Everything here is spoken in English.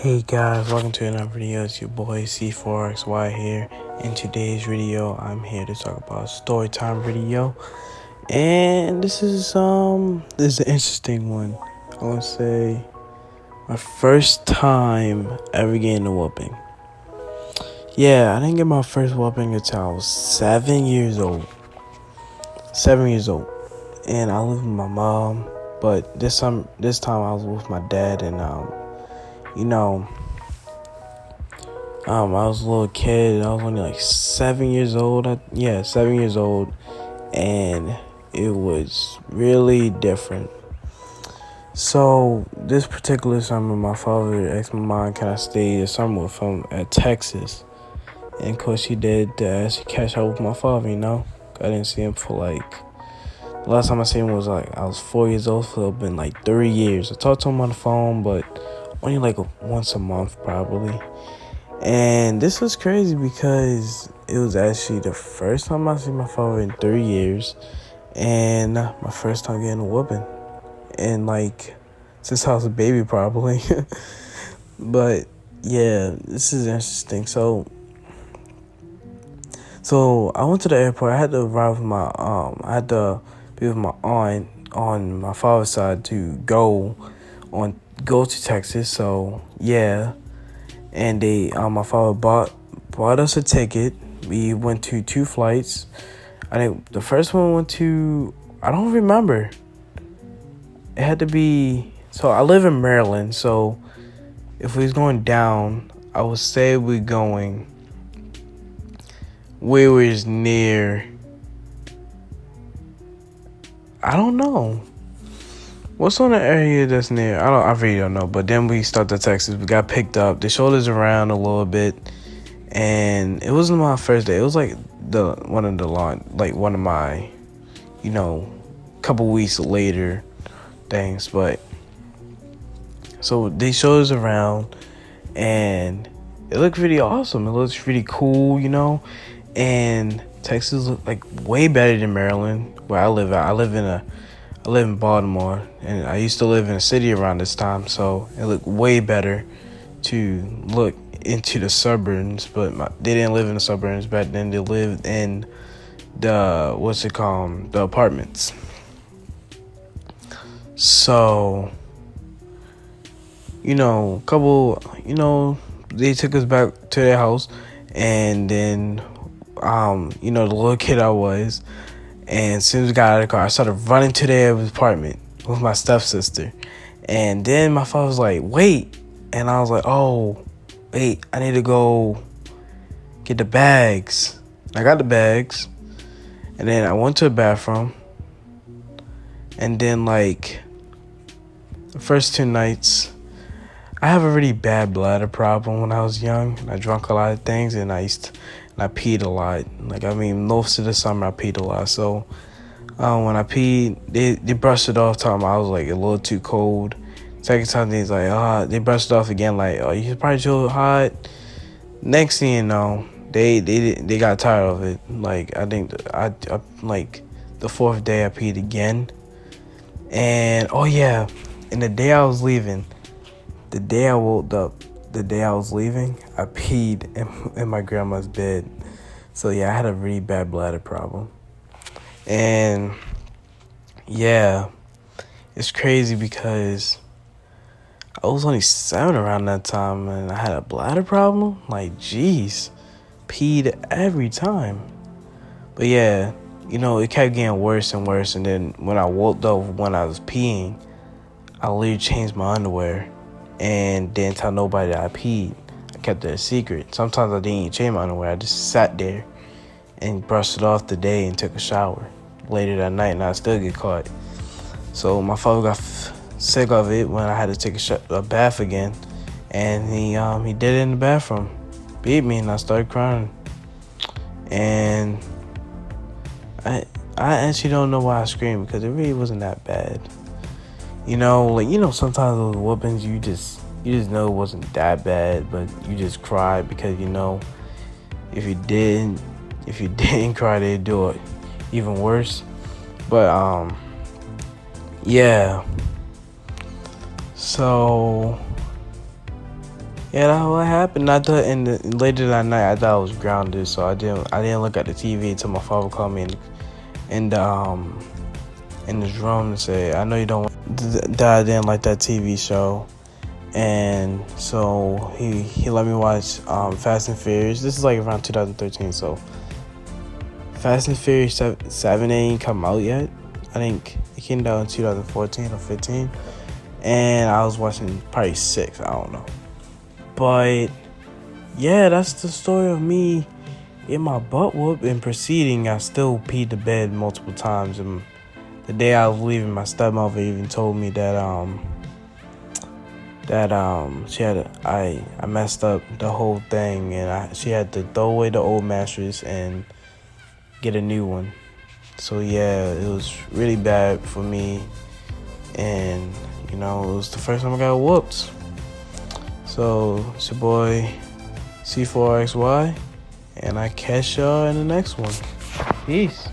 Hey guys, welcome to another video. It's your boy C4XY here. In today's video, I'm here to talk about a story time video. And this is an interesting one. I want to say my first time ever getting a whooping. Yeah, I didn't get my first whooping until I was 7 years old. 7 years old. And I lived with my mom, but this time I was with my dad, and I was a little kid. I was only like 7 years old. 7 years old. And it was really different. So this particular summer, my father asked my mom, can I stay the summer with him at Texas? And of course she did to actually catch up with my father, I didn't see him for the last time I seen him was I was 4 years old, so it's been 3 years. I talked to him on the phone, but only once a month probably. And this was crazy because it was actually the first time I seen my father in 3 years, and my first time getting a whooping. And since I was a baby probably. But yeah, this is interesting. So I went to the airport. I had to arrive with I had to be with my aunt on my father's side to go to Texas. So yeah. And my father bought us a ticket. We went to 2 flights. I think the first one went to, I don't remember. It had to be, so I live in Maryland. So if we was going down, I would say we was near, I don't know. What's on the area that's near? I really don't know. But then we stopped at Texas. We got picked up. They showed us around a little bit, and it wasn't my first day. It was one of my, couple weeks later things. But so they showed us around, and it looked really awesome. It looks really cool, And Texas looked way better than Maryland, where I live at. I live in Baltimore, and I used to live in a city around this time, so it looked way better to look into the suburbs. But they didn't live in the suburbs back then. They lived in the apartments. So, they took us back to their house, and then, the little kid I was. And as soon as we got out of the car, I started running to their apartment with my stepsister. And then my father was like, wait. And I was like, oh, wait, I need to go get the bags. I got the bags. And then I went to the bathroom. And then, the first 2 nights, I have a really bad bladder problem when I was young. I drank a lot of things, and I peed a lot. Most of the summer I peed a lot. So when I peed, they brushed it off. Time I was a little too cold. Second time they brushed it off again. You probably too hot. Next thing you know, they got tired of it. I think the 4th day I peed again. And oh yeah, and the day I was leaving, the day I woke up. The day I was leaving, I peed in my grandma's bed. So yeah, I had a really bad bladder problem. And yeah, it's crazy because I was only 7 around that time, and I had a bladder problem. Jeez, peed every time. But yeah, it kept getting worse and worse. And then when I woke up when I was peeing, I literally changed my underwear and didn't tell nobody that I peed. I kept it a secret. Sometimes I didn't even change my underwear. I just sat there and brushed it off the day and took a shower later that night, and I still get caught. So my father got sick of it when I had to take a bath again, and he did it in the bathroom, beat me, and I started crying. And I actually don't know why I screamed, because it really wasn't that bad. Sometimes those whoopings, you just know it wasn't that bad, but you just cried because, if you didn't cry, they'd do it even worse. But, yeah. So, Yeah, that's what happened. I thought later that night I thought I was grounded, so I didn't look at the TV until my father called me in his room and say, I know you don't that I didn't like that TV show. And so he let me watch Fast and Furious. This is like around 2013, so Fast and Furious 7 ain't come out yet. I think it came out in 2014 or 15. And I was watching probably 6, I don't know. But yeah, that's the story of me in my butt whoop and proceeding. I still peed the bed multiple times, and the day I was leaving, my stepmother even told me that I messed up the whole thing, and she had to throw away the old mattress and get a new one. So yeah, it was really bad for me, and it was the first time I got whooped. So it's your boy C4XY, and I catch y'all in the next one. Peace.